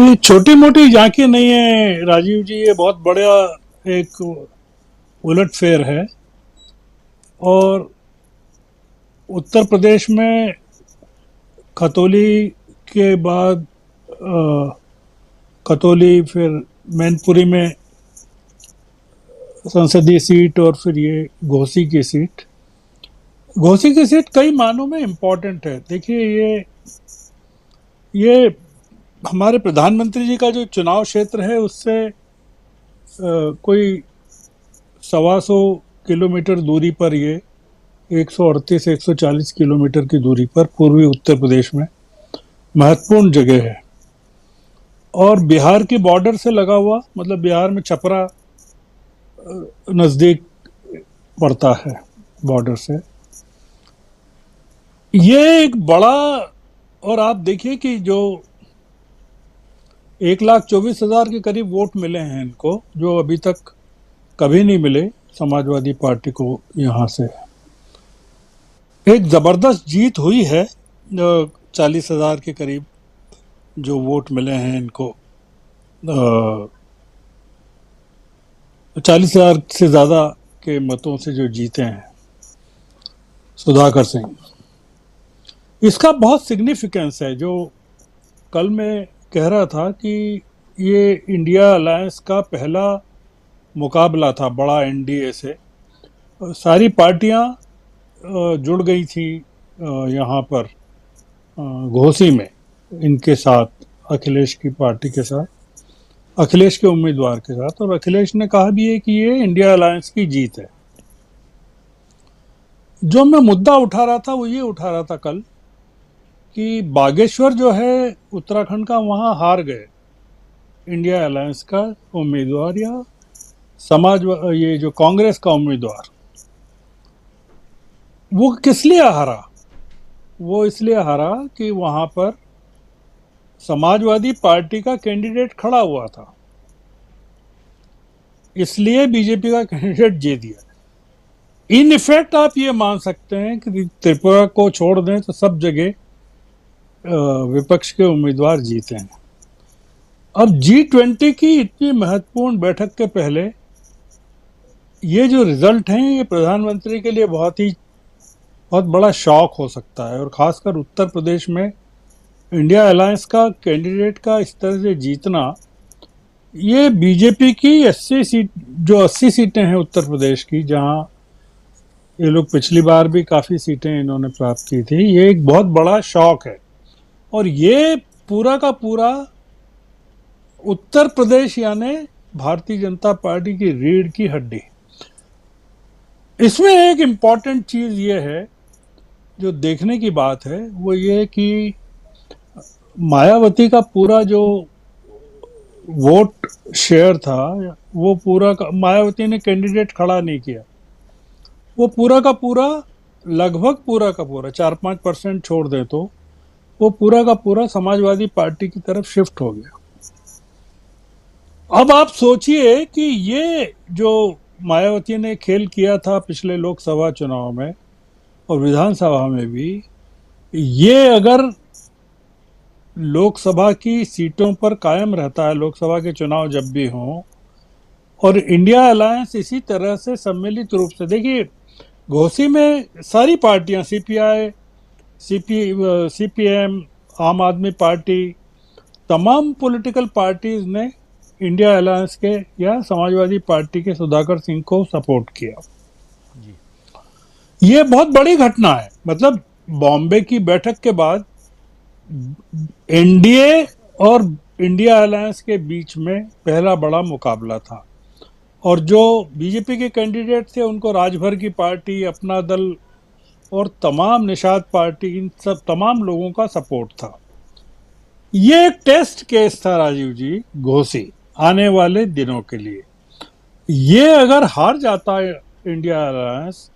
ये छोटी मोटी झांकी नहीं है राजीव जी, ये बहुत बड़ा एक उलटफेर है। और उत्तर प्रदेश में खतौली के बाद खतौली, फिर मैनपुरी में संसदीय सीट, और फिर ये घोसी की सीट कई मानों में इम्पोर्टेंट है। देखिए, ये हमारे प्रधानमंत्री जी का जो चुनाव क्षेत्र है उससे कोई 125 किलोमीटर दूरी पर, ये 138-140 किलोमीटर की दूरी पर पूर्वी उत्तर प्रदेश में महत्वपूर्ण जगह है। और बिहार की बॉर्डर से लगा हुआ, मतलब बिहार में छपरा नज़दीक पड़ता है बॉर्डर से। ये एक बड़ा, और आप देखिए कि जो 1,24,000 के करीब वोट मिले हैं इनको, जो अभी तक कभी नहीं मिले समाजवादी पार्टी को। यहाँ से एक जबरदस्त जीत हुई है। 40,000 के करीब जो वोट मिले हैं इनको, 40,000 से ज्यादा के मतों से जो जीते हैं सुधाकर सिंह। इसका बहुत सिग्निफिकेंस है। जो कल मैं कह रहा था कि ये इंडिया अलायंस का पहला मुकाबला था बड़ा एनडीए से। सारी पार्टियां जुड़ गई थी यहाँ पर घोसी में, इनके साथ, अखिलेश की पार्टी के साथ, अखिलेश के उम्मीदवार के साथ। और अखिलेश ने कहा भी है कि ये इंडिया अलायंस की जीत है। जो मैं मुद्दा उठा रहा था वो ये उठा रहा था कल कि बागेश्वर जो है उत्तराखंड का, वहाँ हार गए इंडिया अलायंस का उम्मीदवार, या ये जो कांग्रेस का उम्मीदवार। वो किस लिए हारा? वो इसलिए हारा कि वहां पर समाजवादी पार्टी का कैंडिडेट खड़ा हुआ था, इसलिए बीजेपी का कैंडिडेट जीत गया। इन इफेक्ट आप ये मान सकते हैं कि त्रिपुरा को छोड़ दें तो सब जगह विपक्ष के उम्मीदवार जीते हैं। अब G20 की इतनी महत्वपूर्ण बैठक के पहले ये जो रिजल्ट हैं, ये प्रधानमंत्री के लिए बहुत बड़ा शॉक हो सकता है। और खासकर उत्तर प्रदेश में इंडिया अलायंस का कैंडिडेट का इस तरह से जीतना, ये बीजेपी की 80 सीटें हैं उत्तर प्रदेश की, जहां ये लोग पिछली बार भी काफी सीटें इन्होंने प्राप्त की थी, ये एक बहुत बड़ा शॉक है। और ये पूरा का पूरा उत्तर प्रदेश यानी भारतीय जनता पार्टी की रीढ़ की हड्डी। इसमें एक इम्पॉर्टेंट चीज ये है, जो देखने की बात है, वो ये कि मायावती का पूरा जो वोट शेयर था, वो पूरा मायावती ने कैंडिडेट खड़ा नहीं किया। वो पूरा का पूरा, लगभग पूरा का पूरा, 4-5% छोड़ दे तो वो पूरा का पूरा समाजवादी पार्टी की तरफ शिफ्ट हो गया। अब आप सोचिए कि ये जो मायावती ने खेल किया था पिछले लोकसभा चुनाव में और विधानसभा में भी, ये अगर लोकसभा की सीटों पर कायम रहता है, लोकसभा के चुनाव जब भी हों, और इंडिया अलायंस इसी तरह से सम्मिलित रूप से, देखिए घोसी में सारी पार्टियां, सीपीआई, सीपीएम, आम आदमी पार्टी, तमाम पॉलिटिकल पार्टीज ने इंडिया अलायंस के या समाजवादी पार्टी के सुधाकर सिंह को सपोर्ट किया। ये बहुत बड़ी घटना है। मतलब बॉम्बे की बैठक के बाद एनडीए और इंडिया अलायंस के बीच में पहला बड़ा मुकाबला था। और जो बीजेपी के कैंडिडेट थे उनको राजभर की पार्टी, अपना दल और तमाम निषाद पार्टी, इन सब तमाम लोगों का सपोर्ट था। ये एक टेस्ट केस था राजीव जी, घोसी, आने वाले दिनों के लिए। ये अगर हार जाता है इंडिया अलायंस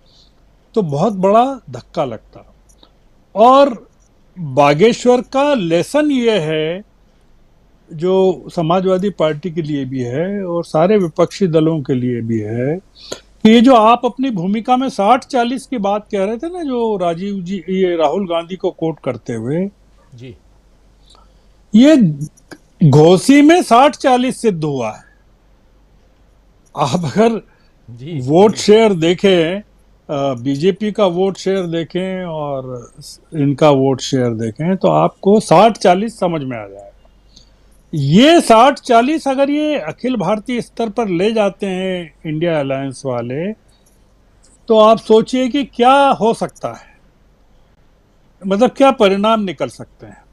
तो बहुत बड़ा धक्का लगता। और बागेश्वर का लेसन ये है, जो समाजवादी पार्टी के लिए भी है और सारे विपक्षी दलों के लिए भी है, कि ये जो आप अपनी भूमिका में 60-40 की बात कह रहे थे ना, जो राजीव जी, ये राहुल गांधी को कोट करते हुए, जी, ये घोसी में 60-40 सिद्ध हुआ है। आप अगर जी वोट जी शेयर देखें, बीजेपी का वोट शेयर देखें और इनका वोट शेयर देखें, तो आपको 60-40 समझ में आ जाएगा। ये 60-40 अगर ये अखिल भारतीय स्तर पर ले जाते हैं इंडिया अलायंस वाले, तो आप सोचिए कि क्या हो सकता है, मतलब क्या परिणाम निकल सकते हैं।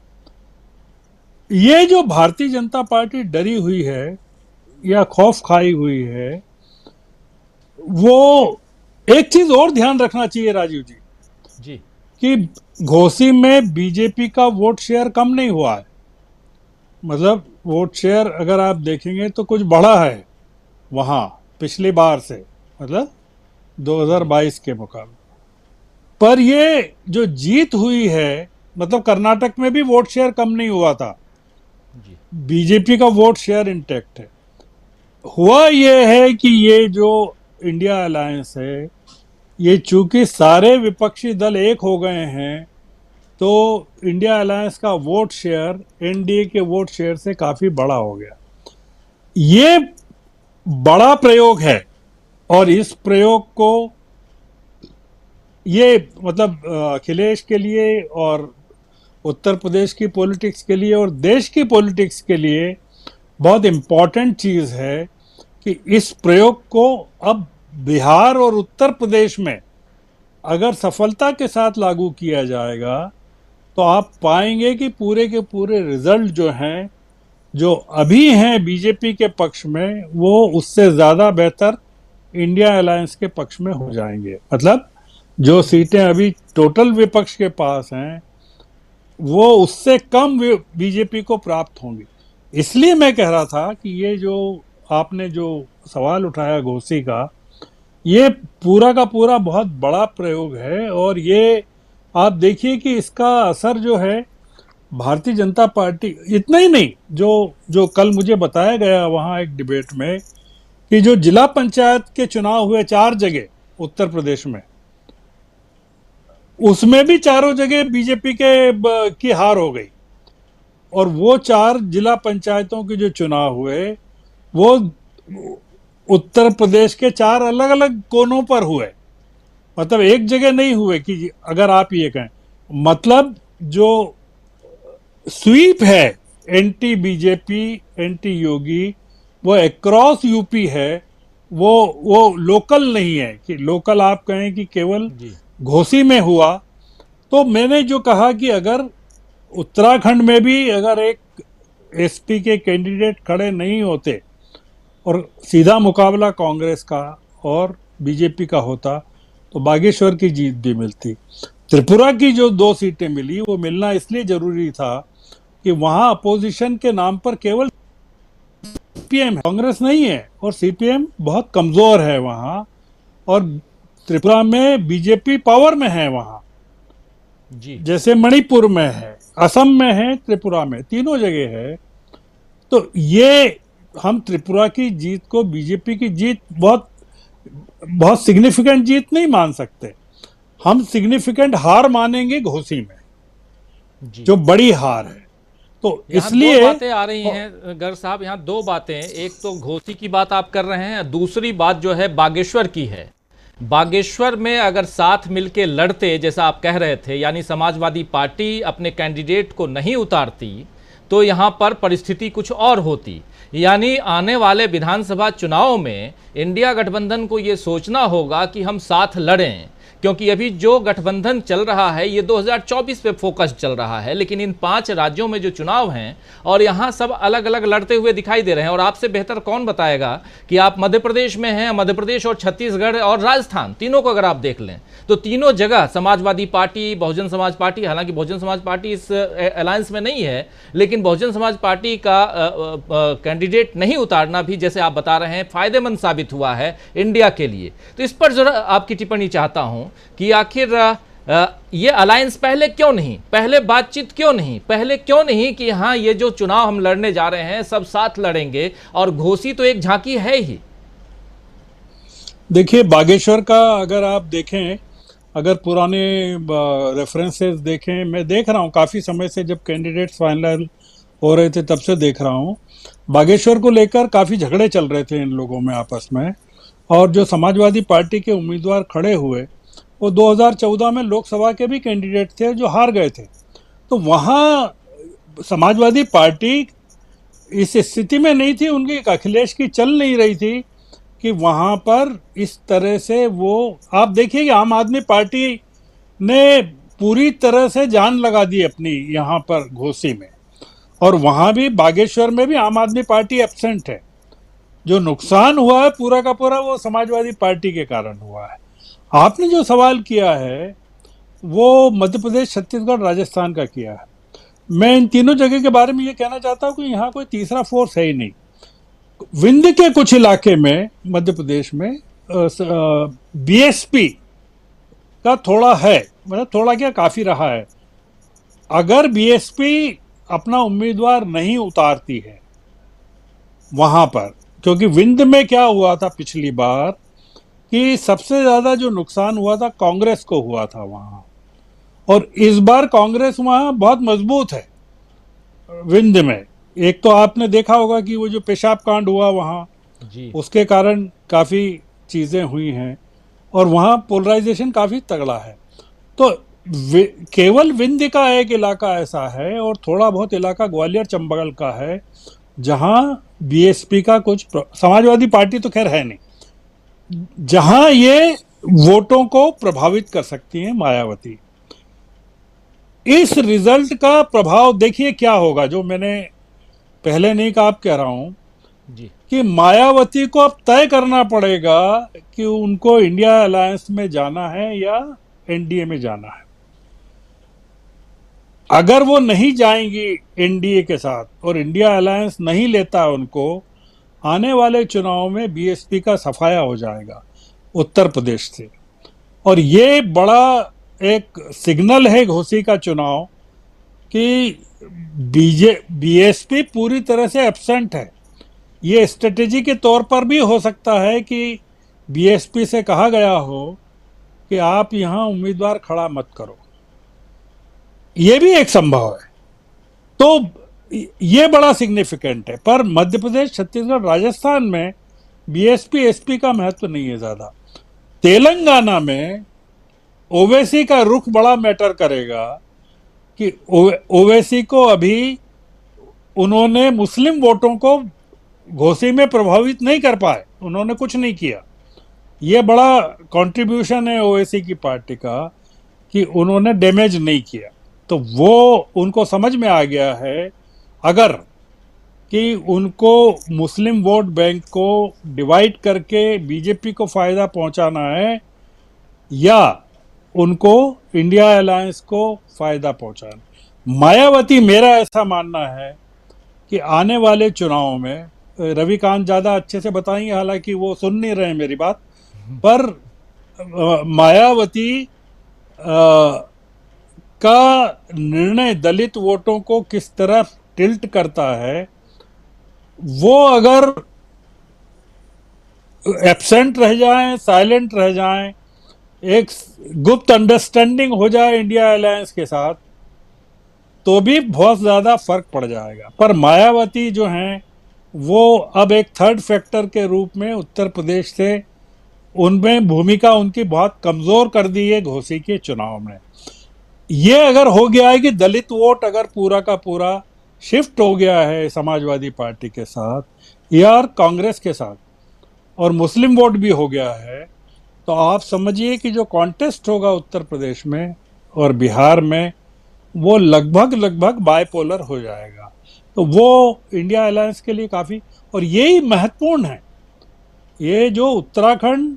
ये जो भारतीय जनता पार्टी डरी हुई है या खौफ खाई हुई है, वो एक चीज और ध्यान रखना चाहिए राजीव जी, जी कि घोसी में बीजेपी का वोट शेयर कम नहीं हुआ है। मतलब वोट शेयर अगर आप देखेंगे तो कुछ बढ़ा है वहां पिछली बार से, मतलब जी 2022 के मुकाबले। पर ये जो जीत हुई है, मतलब कर्नाटक में भी वोट शेयर कम नहीं हुआ था, जी बीजेपी का वोट शेयर इंटैक्ट है। हुआ ये है कि ये जो इंडिया अलायंस है, ये चूंकि सारे विपक्षी दल एक हो गए हैं, तो इंडिया अलायंस का वोट शेयर एनडीए के वोट शेयर से काफी बड़ा हो गया। ये बड़ा प्रयोग है, और इस प्रयोग को ये मतलब अखिलेश के लिए और उत्तर प्रदेश की पॉलिटिक्स के लिए और देश की पॉलिटिक्स के लिए बहुत इंपॉर्टेंट चीज है कि इस प्रयोग को अब बिहार और उत्तर प्रदेश में अगर सफलता के साथ लागू किया जाएगा, तो आप पाएंगे कि पूरे के पूरे रिजल्ट जो हैं, जो अभी हैं बीजेपी के पक्ष में, वो उससे ज्यादा बेहतर इंडिया अलायंस के पक्ष में हो जाएंगे। मतलब जो सीटें अभी टोटल विपक्ष के पास हैं, वो उससे कम बीजेपी को प्राप्त होंगी। इसलिए मैं कह रहा था कि ये जो आपने जो सवाल उठाया घोसी का, ये पूरा का पूरा बहुत बड़ा प्रयोग है। और ये आप देखिए कि इसका असर जो है भारतीय जनता पार्टी, इतना ही नहीं, जो जो कल मुझे बताया गया वहां एक डिबेट में, कि जो जिला पंचायत के चुनाव हुए 4 जगह उत्तर प्रदेश में, उसमें भी चारों जगह बीजेपी की हार हो गई। और वो 4 जिला पंचायतों के जो चुनाव हुए, वो उत्तर प्रदेश के 4 अलग अलग कोनों पर हुए। मतलब एक जगह नहीं हुए, कि अगर आप ये कहें, मतलब जो स्वीप है एंटी बीजेपी, एंटी योगी, वो अक्रॉस यूपी है। वो लोकल नहीं है, कि लोकल आप कहें कि केवल जी घोसी में हुआ। तो मैंने जो कहा कि अगर उत्तराखंड में भी अगर एक एसपी के कैंडिडेट खड़े नहीं होते और सीधा मुकाबला कांग्रेस का और बीजेपी का होता, तो बागेश्वर की जीत भी मिलती। त्रिपुरा की जो 2 सीटें मिली, वो मिलना इसलिए जरूरी था कि वहां अपोजिशन के नाम पर केवल सीपीएम है, कांग्रेस नहीं है, और सीपीएम बहुत कमजोर है वहां। और त्रिपुरा में बीजेपी पावर में है वहां, जी जैसे मणिपुर में है, असम में है, त्रिपुरा में, तीनों जगह है। तो ये हम त्रिपुरा की जीत को बीजेपी की जीत बहुत बहुत सिग्निफिकेंट जीत नहीं मान सकते। हम सिग्निफिकेंट हार मानेंगे घोसी में, जी जो बड़ी हार है। तो यहाँ दो इसलिए बातें आ रही हैं गर्ग साहब, यहाँ दो बातें हैं। एक तो घोसी की बात आप कर रहे हैं, दूसरी बात जो है बागेश्वर की है। बागेश्वर में अगर साथ मिलके लड़ते जैसा आप कह रहे थे, यानी समाजवादी पार्टी अपने कैंडिडेट को नहीं उतारती, तो यहाँ पर परिस्थिति कुछ और होती। यानी आने वाले विधानसभा चुनाव में इंडिया गठबंधन को ये सोचना होगा कि हम साथ लड़ें, क्योंकि अभी जो गठबंधन चल रहा है ये 2024 पे फोकस चल रहा है। लेकिन इन 5 राज्यों में जो चुनाव हैं, और यहाँ सब अलग अलग लड़ते हुए दिखाई दे रहे हैं। और आपसे बेहतर कौन बताएगा कि आप मध्य प्रदेश में हैं, मध्य प्रदेश और छत्तीसगढ़ और राजस्थान, तीनों को अगर आप देख लें तो तीनों जगह समाजवादी पार्टी, बहुजन समाज पार्टी, हालांकि बहुजन समाज पार्टी इस अलायंस में नहीं है, लेकिन बहुजन समाज पार्टी का कैंडिडेट नहीं उतारना भी, जैसे आप बता रहे हैं, फायदेमंद साबित हुआ है इंडिया के लिए। तो इस पर जरा आपकी टिप्पणी चाहता हूं कि आखिर ये अलायंस पहले क्यों नहीं, पहले बातचीत क्यों नहीं, पहले क्यों नहीं कि हाँ ये जो चुनाव हम लड़ने जा रहे हैं सब साथ लड़ेंगे, और घोसी तो एक झांकी है ही। देखिए, बागेश्वर का अगर आप देखें, अगर पुराने रेफरेंसेस देखें, मैं देख रहा हूँ काफी समय से, जब कैंडिडेट्स फाइनल हो रहे थे तब से देख रहा हूँ। बागेश्वर को लेकर काफी झगड़े चल रहे थे इन लोगों में आपस में, और जो समाजवादी पार्टी के उम्मीदवार खड़े हुए वो 2014 में लोकसभा के भी कैंडिडेट थे जो हार गए थे। तो वहां समाजवादी पार्टी इस स्थिति में नहीं थी, उनकी अखिलेश की चल नहीं रही थी कि वहां पर इस तरह से वो, आप देखिए कि आम आदमी पार्टी ने पूरी तरह से जान लगा दी अपनी यहाँ पर घोसी में, और वहां भी बागेश्वर में भी आम आदमी पार्टी एब्सेंट है। जो नुकसान हुआ है पूरा का पूरा वो समाजवादी पार्टी के कारण हुआ है। आपने जो सवाल किया है वो मध्य प्रदेश, छत्तीसगढ़, राजस्थान का किया है। मैं इन तीनों जगह के बारे में ये कहना चाहता हूँ कि यहाँ कोई तीसरा फोर्स है ही नहीं। विंध्य के कुछ इलाके में मध्य प्रदेश में बीएसपी का थोड़ा है, मतलब थोड़ा क्या काफी रहा है। अगर बीएसपी अपना उम्मीदवार नहीं उतारती है वहां पर, क्योंकि विंध्य में क्या हुआ था पिछली बार कि सबसे ज्यादा जो नुकसान हुआ था कांग्रेस को हुआ था वहां, और इस बार कांग्रेस वहां बहुत मजबूत है विंध्य में। एक तो आपने देखा होगा कि वो जो पेशाब कांड हुआ वहां, जी। उसके कारण काफी चीजें हुई हैं, और वहां पोलराइजेशन काफी तगड़ा है। तो केवल विंध्य का एक इलाका ऐसा है और थोड़ा बहुत इलाका ग्वालियर चंबल का है जहां बीएसपी का कुछ समाजवादी पार्टी तो खैर है नहीं, जहां ये वोटों को प्रभावित कर सकती हैं मायावती। इस रिजल्ट का प्रभाव देखिए क्या होगा, जो मैंने पहले नहीं कहा आप कह रहा हूं जी। कि मायावती को अब तय करना पड़ेगा कि उनको इंडिया अलायंस में जाना है या एनडीए में जाना है। अगर वो नहीं जाएंगी एनडीए के साथ और इंडिया अलायंस नहीं लेता उनको, आने वाले चुनाव में बीएसपी का सफाया हो जाएगा उत्तर प्रदेश से। और ये बड़ा एक सिग्नल है घोसी का चुनाव कि बीएसपी पूरी तरह से एब्सेंट है। ये स्ट्रेटेजी के तौर पर भी हो सकता है कि बीएसपी से कहा गया हो कि आप यहां उम्मीदवार खड़ा मत करो, ये भी एक संभव है। तो ये बड़ा सिग्निफिकेंट है। पर मध्य प्रदेश, छत्तीसगढ़, राजस्थान में बीएसपी एसपी का महत्व नहीं है ज्यादा। तेलंगाना में ओवैसी का रुख बड़ा मैटर करेगा कि ओवैसी को अभी उन्होंने मुस्लिम वोटों को घोसी में प्रभावित नहीं कर पाए, उन्होंने कुछ नहीं किया। ये बड़ा कंट्रीब्यूशन है ओवैसी की पार्टी का कि उन्होंने डैमेज नहीं किया। तो वो उनको समझ में आ गया है अगर कि उनको मुस्लिम वोट बैंक को डिवाइड करके बीजेपी को फायदा पहुंचाना है या उनको इंडिया अलायंस को फायदा पहुंचाना। मायावती, मेरा ऐसा मानना है कि आने वाले चुनाव में, रविकांत ज्यादा अच्छे से बताएंगे हालांकि वो सुन नहीं रहे मेरी बात, पर मायावती का निर्णय दलित वोटों को किस तरह टिल्ट करता है, वो अगर एब्सेंट रह जाएं, साइलेंट रह जाएं, एक गुप्त अंडरस्टैंडिंग हो जाए इंडिया अलायंस के साथ, तो भी बहुत ज्यादा फर्क पड़ जाएगा। पर मायावती जो हैं वो अब एक थर्ड फैक्टर के रूप में उत्तर प्रदेश से, उनमें भूमिका उनकी बहुत कमजोर कर दी है घोसी के चुनाव में। ये अगर हो गया है कि दलित वोट अगर पूरा का पूरा शिफ्ट हो गया है समाजवादी पार्टी के साथ या कांग्रेस के साथ, और मुस्लिम वोट भी हो गया है, तो आप समझिए कि जो कॉन्टेस्ट होगा उत्तर प्रदेश में और बिहार में वो लगभग बायपोलर हो जाएगा। तो वो इंडिया अलायंस के लिए काफी, और यही महत्वपूर्ण है। ये जो उत्तराखंड,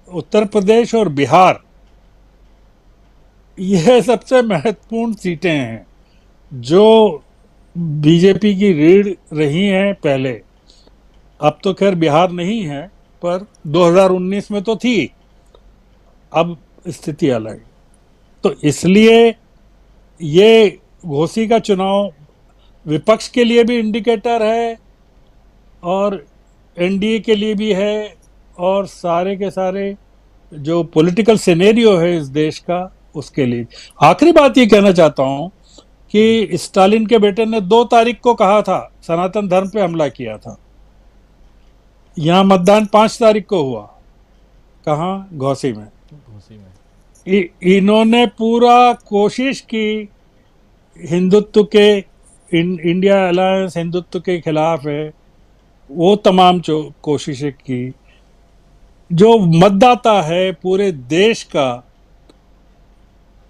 उत्तर प्रदेश और बिहार, यह सबसे महत्वपूर्ण सीटें हैं जो बीजेपी की रीढ़ रही हैं पहले। अब तो खैर बिहार नहीं है, पर 2019 में तो थी, अब स्थिति अलग। तो इसलिए ये घोसी का चुनाव विपक्ष के लिए भी इंडिकेटर है और एनडीए के लिए भी है, और सारे के सारे जो पॉलिटिकल सिनेरियो है इस देश का उसके लिए। आखिरी बात ये कहना चाहता हूं कि स्टालिन के बेटे ने 2 तारीख को कहा था सनातन धर्म पे हमला किया था। यहाँ मतदान 5 तारीख को हुआ, कहाँ? घोसी में। घोसी में। इन्होंने पूरा कोशिश की हिंदुत्व के, इंडिया अलायंस हिंदुत्व के खिलाफ है, वो तमाम कोशिशें की। जो मतदाता है पूरे देश का,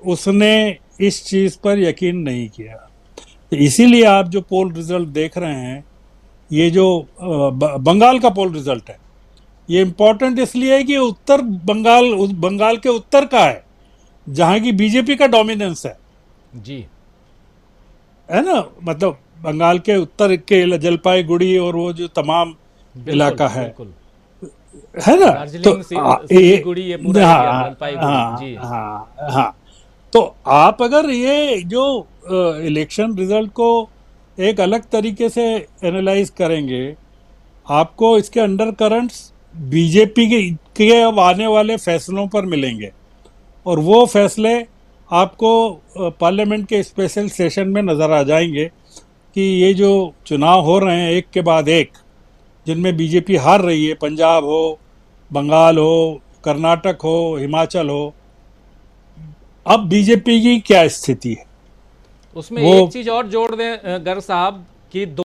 उसने इस चीज पर यकीन नहीं किया। तो इसीलिए आप जो पोल रिजल्ट देख रहे हैं, ये जो बंगाल का पोल रिजल्ट है, ये इंपॉर्टेंट इसलिए है कि उत्तर बंगाल के उत्तर का है, जहां की बीजेपी का डोमिनेंस है जी, है ना। मतलब बंगाल के उत्तर के जलपाईगुड़ी और वो जो तमाम इलाका है ना। तो दार्जिलिंग सिलीगुड़ी ये पूरा एरिया, हाँ जलपाईगुड़ी जी। हाँ हाँ। तो आप अगर ये जो इलेक्शन रिजल्ट को एक अलग तरीके से एनालाइज करेंगे, आपको इसके अंडर करंट्स बीजेपी के अब आने वाले फैसलों पर मिलेंगे, और वो फैसले आपको पार्लियामेंट के स्पेशल सेशन में नज़र आ जाएंगे कि ये जो चुनाव हो रहे हैं एक के बाद एक, जिनमें बीजेपी हार रही है, पंजाब हो, बंगाल हो, कर्नाटक हो, हिमाचल हो, अब बीजेपी की क्या स्थिति है उसमें वो एक चीज और जोड़ दें गर्ग साहब कि